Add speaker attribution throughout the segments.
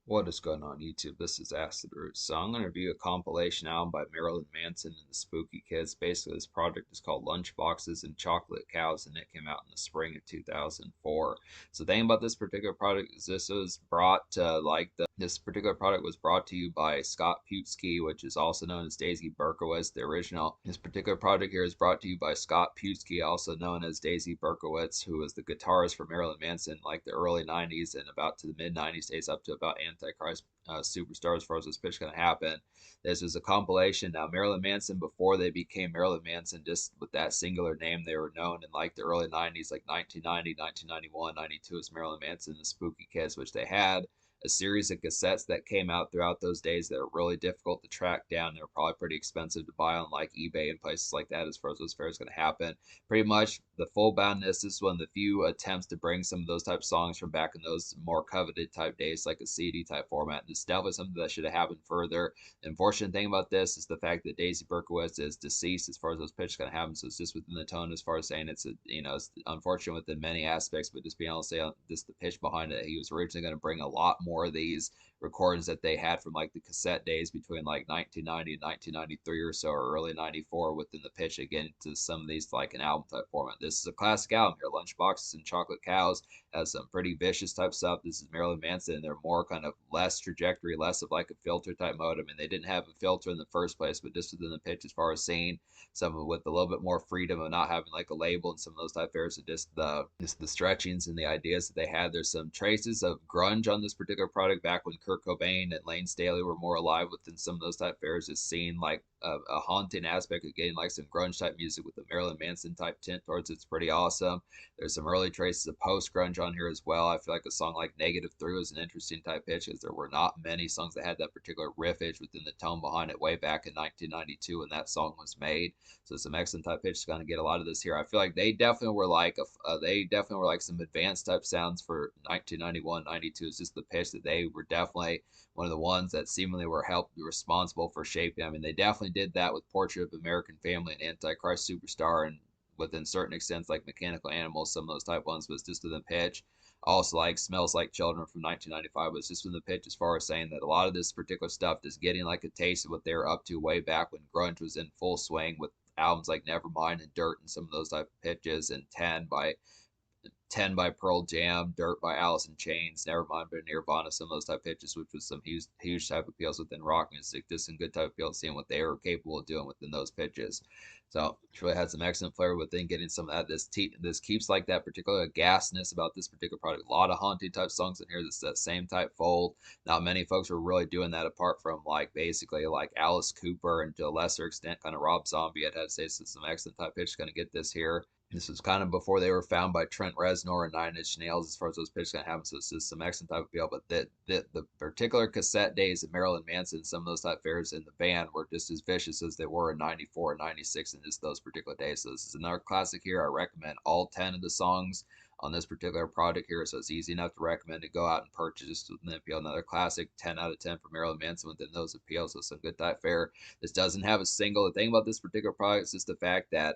Speaker 1: What is going on YouTube? This is Acid Root. So I'm going to review a compilation album by Marilyn Manson and the Spooky Kids. Basically, this project is called Lunchboxes and Chocolate Cows, and it came out in the spring of 2004. So the thing about this particular product is this was brought to, this particular product was brought to you by Scott Putski, which is also known as Daisy Berkowitz, the original. This particular project here is brought to you by Scott Putski, also known as Daisy Berkowitz, who was the guitarist for Marilyn Manson like the early 90s and about to the mid 90s days up to about Antichrist Superstar as far as this pitch going to happen. This was a compilation. Now, Marilyn Manson, before they became Marilyn Manson, just with that singular name, they were known in like the early 90s, like 1990, 1991, 92 as Marilyn Manson and the Spooky Kids, which they had a series of cassettes that came out throughout those days that are really difficult to track down. They're probably pretty expensive to buy on like eBay and places like that as far as those fairs going to happen. Pretty much the full boundness is one of the few attempts to bring some of those type songs from back in those more coveted type days, like a CD type format. And it's definitely something that should have happened further. The unfortunate thing about this is the fact that Daisy Berkowitz is deceased as far as those pitches going to happen. So it's just within the tone as far as saying it's it's unfortunate within many aspects, but just being able to say just the pitch behind it. He was originally going to bring a lot more of these recordings that they had from like the cassette days between like 1990 and 1993 or so, or early 94 within the pitch again to some of these like an album type format. This is a classic album here. Lunchboxes and Chocolate Cows has some pretty vicious type stuff. This is Marilyn Manson, and they're more kind of less trajectory, less of like a filter type mode. I mean, they didn't have a filter in the first place, but just within the pitch as far as seeing some with a little bit more freedom of not having like a label and some of those type fairs, and just the stretchings and the ideas that they had. There's some traces of grunge on this particular product back when Kurt Cobain and Lane Staley were more alive within some of those type fairs. Just seeing like a haunting aspect of getting like some grunge type music with the Marilyn Manson type tint towards it's pretty awesome. There's some early traces of post grunge on here as well. I feel like a song like Negative Through is an interesting type pitch, because there were not many songs that had that particular riffage within the tone behind it way back in 1992 when that song was made. So some excellent type pitch is going to get a lot of this here. I feel like they definitely were like some advanced type sounds for 1991, 92. It's just the pitch that they were definitely one of the ones that seemingly were responsible for shaping. I mean, they definitely did that with Portrait of American Family and Antichrist Superstar, and within certain extents like Mechanical Animals, some of those type ones, was just to the pitch. Also, like Smells Like Children from 1995 was just in the pitch, as far as saying that a lot of this particular stuff is getting like a taste of what they were up to way back when grunge was in full swing, with albums like Nevermind and Dirt and some of those type of pitches, and 10 by Pearl Jam, Dirt by Alice in Chains, Nevermind by Nirvana, some of those type pitches, which was some huge type appeals within rock music. Just some good type appeal, seeing what they were capable of doing within those pitches. So it really had some excellent flair within getting some of that. This keeps like that particular gasness about this particular product. A lot of haunting type songs in here. This that same type fold. Not many folks were really doing that apart from like basically like Alice Cooper, and to a lesser extent kind of Rob Zombie. I'd have to say some excellent type pitch going to get this here. This was kind of before they were found by Trent Reznor and Nine Inch Nails as far as those pitches going to happen. So it's just some excellent type of appeal. But the particular cassette days of Marilyn Manson, some of those type fairs in the band were just as vicious as they were in 94 and 96 in just those particular days. So this is another classic here. I recommend all 10 of the songs on this particular project here, so it's easy enough to recommend to go out and purchase with an appeal. Another classic 10 out of 10 for Marilyn Manson within those appeals, so some good type fare. This doesn't have a single. The thing about this particular product is just the fact that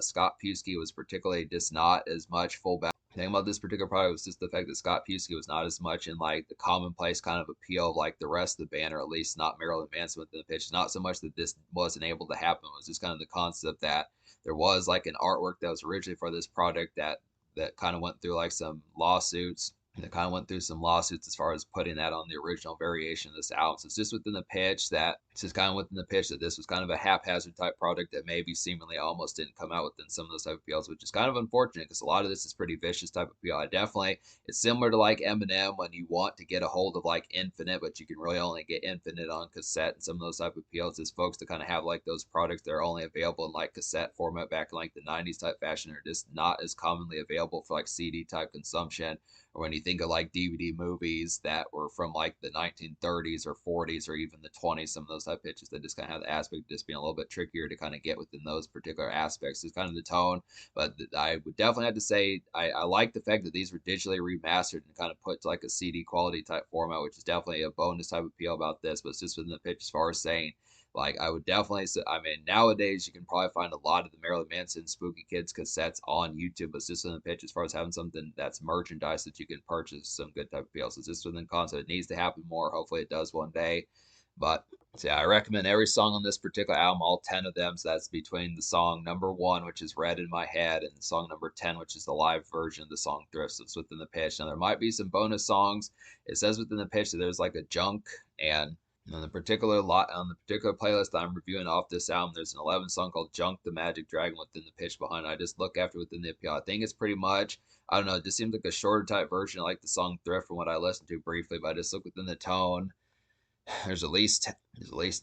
Speaker 1: Scott Putski was particularly just not as much full back. The thing about this particular product was just the fact that Scott Putski was not as much in like the commonplace kind of appeal of like the rest of the band, or at least not Marilyn Manson within the pitch. Not so much that this wasn't able to happen, it was just kind of the concept that there was like an artwork that was originally for this product that kind of went through like some lawsuits. That kind of went through some lawsuits as far as putting that on the original variation of this album. So it's just within the pitch that it's just kind of within the pitch that this was kind of a haphazard type product that maybe seemingly almost didn't come out within some of those type of appeals, which is kind of unfortunate because a lot of this is pretty vicious type of appeal. It's similar to like Eminem when you want to get a hold of like Infinite, but you can really only get Infinite on cassette, and some of those type of appeals is folks to kind of have like those products that are only available in like cassette format back in like the 90s type fashion, are just not as commonly available for like CD type consumption. Or when you think of like DVD movies that were from like the 1930s or 40s or even the 20s, some of those type pitches that just kind of have the aspect of just being a little bit trickier to kind of get within those particular aspects. It's kind of the tone, but I would definitely have to say I like the fact that these were digitally remastered and kind of put to like a CD quality type format, which is definitely a bonus type appeal about this. But it's just within the pitch as far as saying Like I would definitely say, I mean, nowadays you can probably find a lot of the Marilyn Manson Spooky Kids cassettes on YouTube, but it's just in the pitch as far as having something that's merchandise that you can purchase, some good type of deals. It's just within concept. It needs to happen more. Hopefully it does one day. But so yeah, I recommend every song on this particular album, all 10 of them. So that's between the song number 1, which is Red in My Head, and song number 10, which is the live version of the song Thrift. That's within the pitch. Now, there might be some bonus songs. It says within the pitch that there's like a junk, and on the particular playlist I'm reviewing off this album, there's an 11 song called Junk the Magic Dragon within the pitch behind it. I just look after within the appeal. I think it's pretty much, I don't know, it just seems like a shorter type version of like the song Thrift from what I listened to briefly, but I just look within the tone. There's at least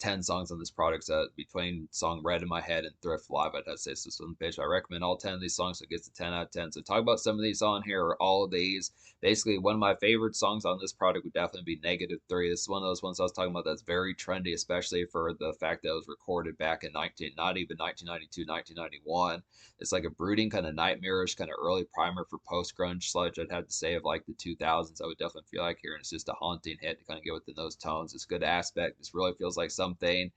Speaker 1: 10 songs on this product set between song Red in My Head and Thrift Live. I'd have to say this on the page. I recommend all 10 of these songs, so it gets a 10 out of 10. So talk about some of these on here, or all of these. Basically, one of my favorite songs on this product would definitely be -3. This is one of those ones I was talking about that's very trendy, especially for the fact that it was recorded back in not even 1992, 1991. It's like a brooding, kind of nightmarish, kind of early primer for post-grunge sludge, I'd have to say, of like the 2000s. I would definitely feel like here, and it's just a haunting hit to kind of get within those tones. It's good aspect. This really feels like something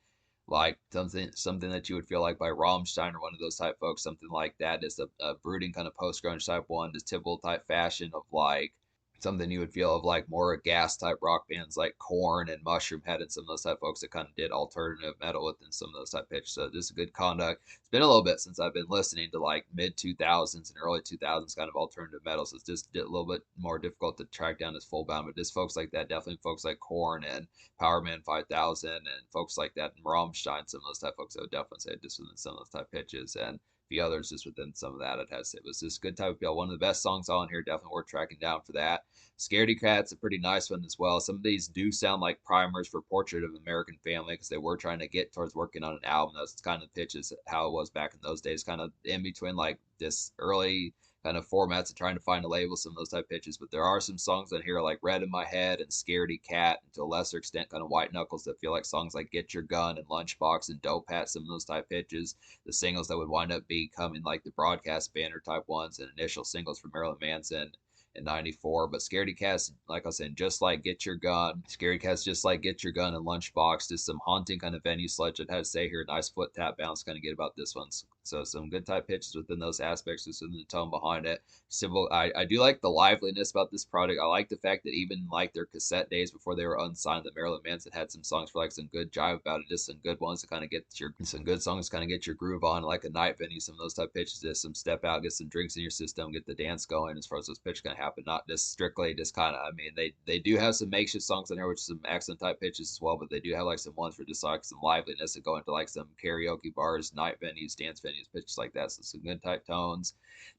Speaker 1: that you would feel like by Rammstein or one of those type folks, something like that. Just a brooding kind of post grunge type one, just typical type fashion of like something you would feel of like more gas type rock bands like Korn and Mushroom Head and some of those type folks that kind of did alternative metal within some of those type pitches. So this is a good conduct. It's been a little bit since I've been listening to like mid 2000s and early 2000s kind of alternative metal, so it's just a little bit more difficult to track down as full bound. But just folks like that, definitely folks like Korn and Powerman 5000 and folks like that and Rammstein, some of those type folks, I would definitely say just within some of those type pitches, and the others just within some of that, I'd have to say it was just good type of feel. One of the best songs on here, definitely worth tracking down for that. Scaredy Cat's a pretty nice one as well. Some of these do sound like primers for Portrait of an American Family because they were trying to get towards working on an album. That's kind of the pitches how it was back in those days, kind of in between like this early kind of formats of trying to find a label, some of those type pitches. But there are some songs on here like Red in My Head and Scaredy Cat, and to a lesser extent, kind of White Knuckles, that feel like songs like Get Your Gun and Lunchbox and Dope Hat, some of those type pitches. The singles that would wind up becoming like the broadcast banner type ones and initial singles from Marilyn Manson in '94. But Scaredy Cat's, like I said, just like Get Your Gun. Scaredy Cat's just like Get Your Gun and Lunchbox. Just some haunting kind of venue sludge. I'd have to say here, nice foot tap bounce kind of get about this one. So some good type pitches within those aspects, just within the tone behind it. Simple. I do like the liveliness about this product. I like the fact that even like their cassette days before they were unsigned, that Marilyn Manson had some songs for like some good jive about it, just some good ones to kind of get some good songs to kind of get your groove on, like a night venue, some of those type pitches, just some step out, get some drinks in your system, get the dance going as far as those pitches can happen. Not just strictly just kind of, I mean, they do have some makeshift songs in there, which is some excellent type pitches as well, but they do have like some ones for just like some liveliness that go into like some karaoke bars, night venues, dance venues, pitches like that. So some good type tones.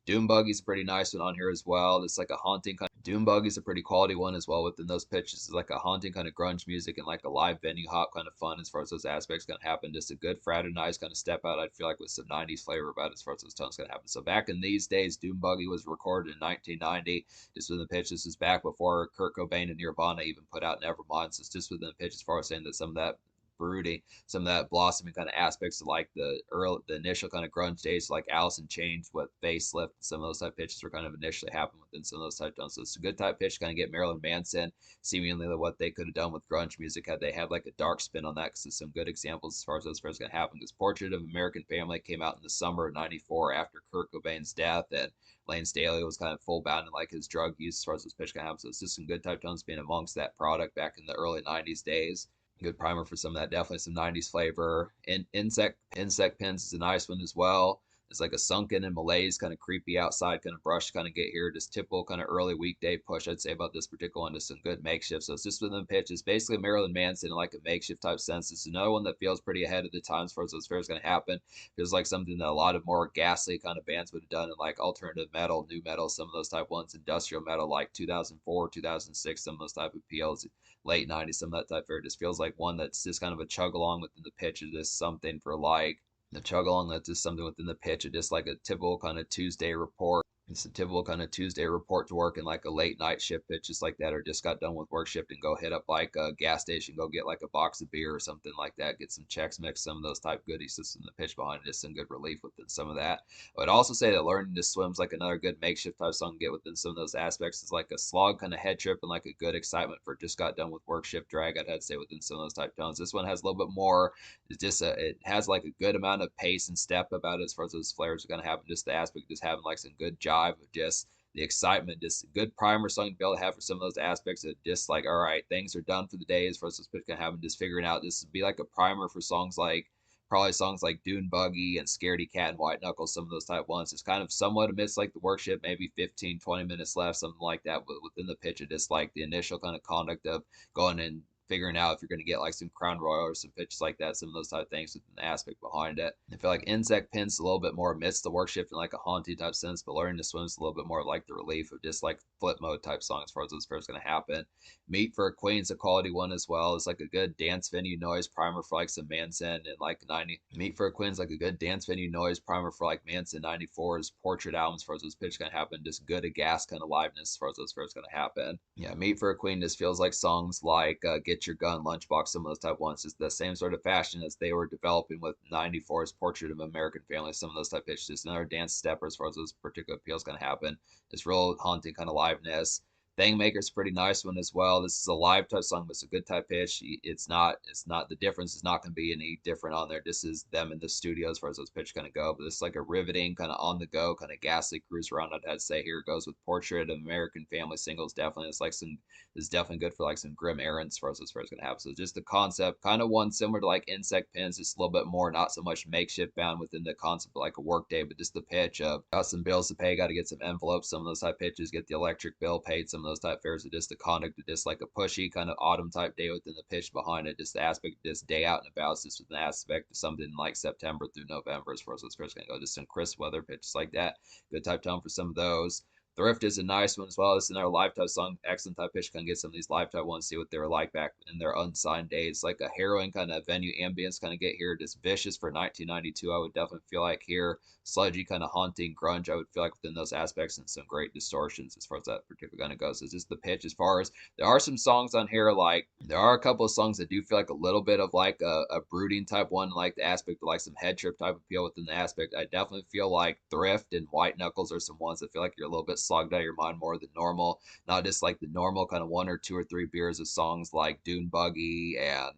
Speaker 1: Doom Buggy's a pretty nice one on here as well. It's like a haunting kind of Doom Buggy's a pretty quality one as well within those pitches. It's like a haunting kind of grunge music and like a live venue hop kind of fun as far as those aspects gonna happen. Just a good fraternized kind of step out, I'd feel like, with some 90s flavor about it as far as those tones gonna happen. So back in these days, Doom Buggy was recorded in 1990. Just within the pitch, this is back before Kurt Cobain and Nirvana even put out Nevermind. So it's just within the pitch as far as saying that some of that brooding, some of that blossoming kind of aspects of like the initial kind of grunge days, like Alice in Chains with Facelift, some of those type pitches were kind of initially happening within some of those type tones. So it's a good type pitch to kind of get Marilyn Manson, seemingly what they could have done with grunge music had they had like a dark spin on that, because there's some good examples as far as those first going to happen. Because Portrait of an American Family came out in the summer of '94 after Kurt Cobain's death, and Lane Staley was kind of full bound in like his drug use as far as those pitch can happen. So it's just some good type tones being amongst that product back in the early '90s days. Good primer for some of that. Definitely some '90s flavor. And insect pins is a nice one as well. It's like a sunken and malaise kind of creepy outside kind of brush kind of get here. Just typical kind of early weekday push, I'd say, about this particular one. Just some good makeshift. So it's just within the pitch. It's basically Marilyn Manson in like a makeshift type sense. It's another one that feels pretty ahead of the time as far as those fairs going to happen. Feels like something that a lot of more ghastly kind of bands would have done in like alternative metal, new metal, some of those type ones, industrial metal like 2004, 2006, some of those type of PLs, late '90s, some of that type fair. Just feels like one that's just kind of a chug along within the pitch of just something for like the chug along that's just something within the pitch of just like a typical kind of Tuesday report It's a typical kind of Tuesday report to work in like a late night shift pitch, just like that, or just got done with work shift and go hit up like a gas station, go get like a box of beer or something like that, get some checks mix, some of those type goodies, just in the pitch behind it, just some good relief within some of that. I would also say that learning to swim's like another good makeshift type song to get within some of those aspects. Is like a slog kind of head trip and like a good excitement for just got done with work shift drag. I'd have to say within some of those type tones. This one has a little bit more. It's just it has like a good amount of pace and step about it as far as those flares are going to happen. Just the aspect of just having like some good jive of just the excitement, just a good primer song to be able to have for some of those aspects of just like, all right, things are done for the day as far as this pitch can happen. Just figuring out this would be like a primer for songs like probably songs like Dune Buggy and Scaredy Cat and White Knuckles, some of those type ones. It's kind of somewhat amidst like the worship, maybe 15, 20 minutes left, something like that. But within the pitch, it just like the initial kind of conduct of going and figuring out if you're going to get like some Crown Royal or some pitches like that, some of those type of things within the aspect behind it. I feel like Insect Pin's a little bit more amidst the worship in like a haunting type sense, but Learning to Swim is a little bit more like the relief of just like flip mode type songs as far as those first going to happen. Meet for a Queen's a quality one as well. It's like a good dance venue noise primer for like some Manson and like 90. Meet for a Queen's like a good dance venue noise primer for like Manson 94's Portrait albums as far as those pitch going to happen. Just good aghast kind of liveness as far as those first going to happen. Yeah, Meet for a Queen just feels like songs like Get Your Gun, Lunchbox, some of those type ones. Just the same sort of fashion as they were developing with 94's Portrait of American Family, some of those type pitches. Just another dance stepper as far as those particular appeals going to happen. This real haunting kind of liveness. Thingmaker's a pretty nice one as well. This is a live type song, but it's a good type pitch. It's not the difference is not going to be any different on there. This is them in the studio as far as those pitch kind of go. But it's like a riveting, kind of on the go, kind of ghastly cruise around. I'd have to say here it goes with Portrait of American Family singles. Definitely, it's like some is definitely good for like some grim errands as far as this first going to happen. So just the concept, kind of one similar to like Insect Pins, just a little bit more, not so much makeshift bound within the concept of like a work day, but just the pitch of got some bills to pay, got to get some envelopes, some of those type pitches, get the electric bill paid, some of those type fares, just the conduct of just like a pushy kind of autumn type day within the pitch behind it, just the aspect of this day out and about, just with an aspect of something like September through November as far as those first going to go, just some crisp weather pitches like that. Good type tone for some of those. Thrift is a nice one as well. It's another live type song, excellent type pitch. Kind of get some of these live type ones, see what they were like back in their unsigned days. Like a harrowing kind of venue ambience, kind of get here. Just vicious for 1992. I would definitely feel like here. Sludgy kind of haunting grunge. I would feel like within those aspects, and some great distortions as far as that particular kind of goes. It's just the pitch. As far as there are some songs on here, like there are a couple of songs that do feel like a little bit of like a brooding type one, like the aspect of like some head trip type appeal within the aspect. I definitely feel like Thrift and White Knuckles are some ones that feel like you're a little bit slogged out of your mind more than normal. Not just like the normal kind of one or two or three beers of songs like Dune Buggy and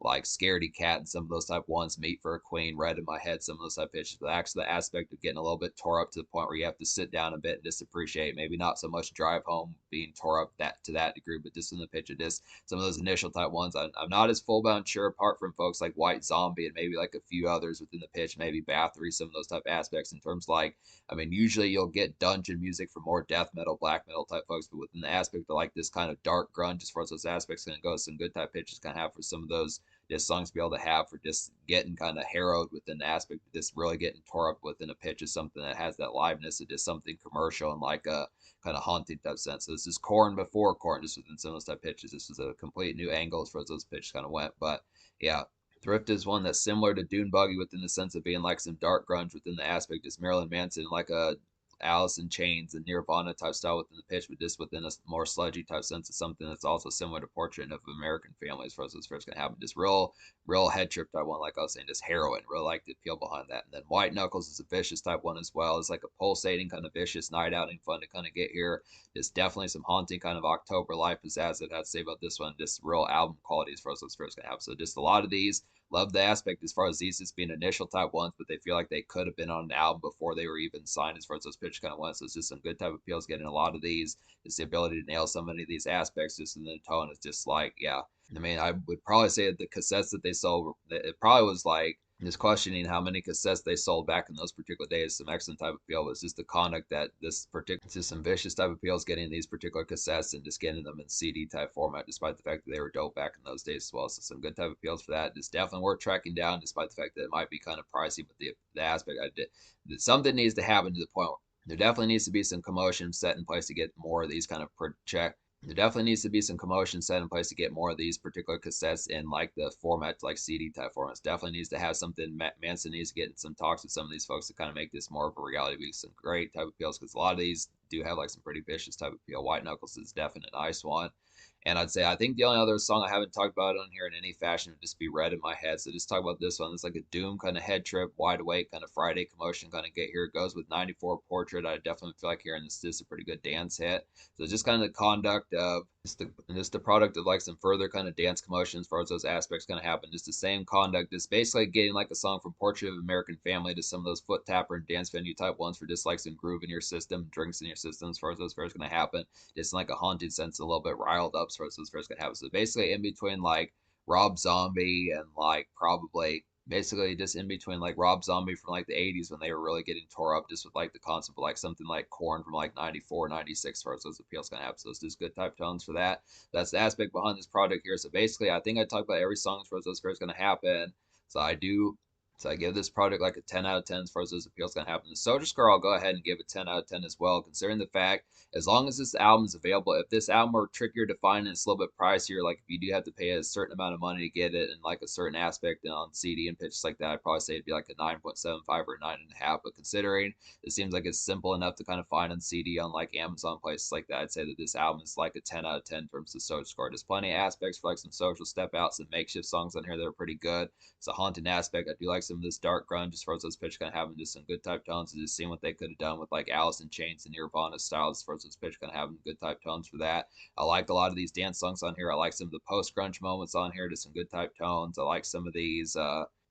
Speaker 1: like Scaredy Cat and some of those type ones, Meet for a Queen, Red in My Head, some of those type pitches. But actually the aspect of getting a little bit tore up to the point where you have to sit down a bit and just appreciate, maybe not so much drive home being tore up that to that degree, but just in the pitch of just some of those initial type ones. I'm not as full bound sure, apart from folks like White Zombie and maybe like a few others within the pitch, maybe Bathory, some of those type aspects in terms like, I mean, usually you'll get dungeon music for more death metal, black metal type folks, but within the aspect of like this kind of dark grunge, as far as those aspects can go, some good type pitches can have for some of those just songs to be able to have for just getting kind of harrowed within the aspect of just really getting tore up within a pitch is something that has that liveness of just something commercial and like a kind of haunting type sense. So this is Corn before Corn, just within some of those type pitches. This is a complete new angle as far as those pitches kind of went. But yeah, Thrift is one that's similar to Dune Buggy within the sense of being like some dark grunge within the aspect. Is Marilyn Manson like a Alice in Chains and Nirvana type style within the pitch, but just within a more sludgy type sense of something that's also similar to Portrait of American Family as far as this first gonna happen. Just real head trip type one, like I was saying, just heroin. Real like the appeal behind that. And then White Knuckles is a vicious type one as well. It's like a pulsating kind of vicious night outing, fun to kind of get here. Just definitely some haunting kind of October life pizzazz I'd have to say about this one. Just real album quality as far as this first gonna happen. So just a lot of these. Love the aspect as far as these just being initial type ones, but they feel like they could have been on an album before they were even signed as far as those pitch kind of went. So it's just some good type of appeals getting a lot of these. It's the ability to nail so many of these aspects just in the tone. It's just like, yeah. I mean, I would probably say that the cassettes that they sold, it probably was like just questioning how many cassettes they sold back in those particular days. Some excellent type of appeal. It's just the conduct that this particular, just some vicious type of appeals getting these particular cassettes and just getting them in CD type format, despite the fact that they were dope back in those days as well. So some good type of appeals for that. It's definitely worth tracking down, despite the fact that it might be kind of pricey. But the aspect I did, something needs to happen to the point where there definitely needs to be some commotion set in place to get more of these kind of there definitely needs to be some commotion set in place to get more of these particular cassettes in like the format, like CD type formats. Definitely needs to have something. Manson needs to get in some talks with some of these folks to kind of make this more of a reality, be some great type of appeals, because a lot of these do have like some pretty vicious type of appeal. White Knuckles is definitely a nice one. And I'd say I think the only other song I haven't talked about on here in any fashion would just be Red in My Head. So just talk about this one. It's like a Doom kind of head trip, wide awake kind of Friday commotion kind of get here. It goes with 94 Portrait. I definitely feel like hearing this is a pretty good dance hit. So just kind of the conduct of just the product of like some further kind of dance commotion as far as those aspects kind of happen. Just the same conduct, just basically getting like a song from Portrait of American Family to some of those foot tapper and dance venue type ones for just like some groove in your system, drinks in your system as far as those fairs going to happen. Just like a haunted sense, a little bit riled up as far as those fairs going to happen. So basically in between like Rob Zombie and like probably basically just in between like Rob Zombie from like the 80s when they were really getting tore up just with like the concept of like something like Corn from like 94, 96 as far as those appeals kind of have. So it's just good type tones for that. That's the aspect behind this project here. So basically, I think I talked about every song as far as those fairs going to happen. So I do. So I give this project like a 10 out of 10 as far as those appeals going to happen. The Soldier Scar, I'll go ahead and give a 10 out of 10 as well, considering the fact as long as this album is available, if this album were trickier to find and it's a little bit pricier, like if you do have to pay a certain amount of money to get it and like a certain aspect on CD and pitches like that, I'd probably say it'd be like a 9.75 or a 9.5. But considering it seems like it's simple enough to kind of find on CD on like Amazon places like that, I'd say that this album is like a 10 out of 10 in terms of social score. There's plenty of aspects for like some social step outs and makeshift songs on here that are pretty good. It's a haunting aspect. I do like some of this dark grunge as far as those pitch kind of having just some good type tones and just seeing what they could have done with like Alice in Chains and Nirvana styles as far as those pitch kind of having good type tones for that. I like a lot of these dance songs on here. I like some of the post grunge moments on here, just some good type tones. I like some of these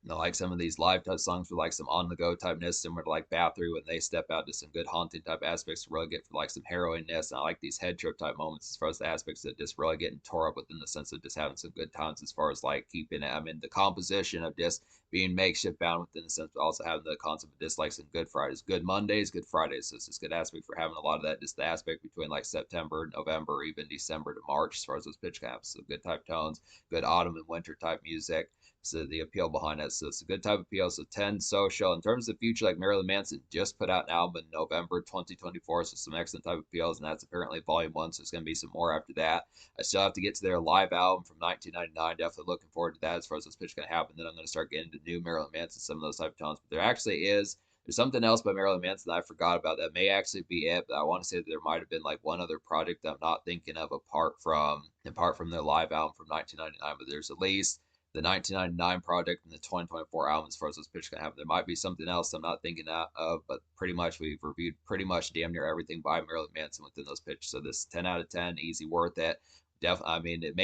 Speaker 1: like some of these live touch songs with like some on the go typeness, similar to like Bathory when they step out to some good haunted type aspects to really get for like some harrowingness. And I like these head trip type moments as far as the aspects that just really getting tore up within the sense of just having some good times as far as like keeping it. I mean, the composition of just being makeshift bound within the sense, but also having the concept of just like some good Fridays, good Mondays, good Fridays. So it's just good aspect for having a lot of that. Just the aspect between like September, November, even December to March as far as those pitch caps. So good type tones, good autumn and winter type music. So the appeal behind it. So it's a good type of appeal. So 10 social. In terms of the future, like Marilyn Manson just put out an album in November 2024. So some excellent type of appeals. And that's apparently volume one. So there's going to be some more after that. I still have to get to their live album from 1999. Definitely looking forward to that as far as this pitch going to happen. Then I'm going to start getting into new Marilyn Manson, some of those type of tones. But there actually is. There's something else by Marilyn Manson that I forgot about that may actually be it, but I want to say that there might have been like one other project that I'm not thinking of apart from their live album from 1999. But there's at least the 1999 project and the 2024 album as far as those pitches can happen. There might be something else I'm not thinking of, but pretty much we've reviewed pretty much damn near everything by Marilyn Manson within those pitches. So this 10 out of 10, easy, worth it. Definitely, I mean, it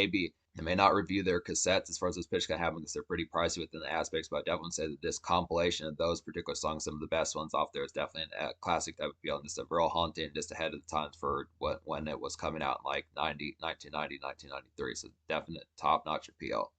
Speaker 1: may not review their cassettes as far as those pitches can happen because they're pretty pricey within the aspects, but I definitely say that this compilation of those particular songs, some of the best ones off there, is definitely a classic type of feel and just a real haunting, just ahead of the times for what when it was coming out in like 1990, 1993. So definite top notch appeal.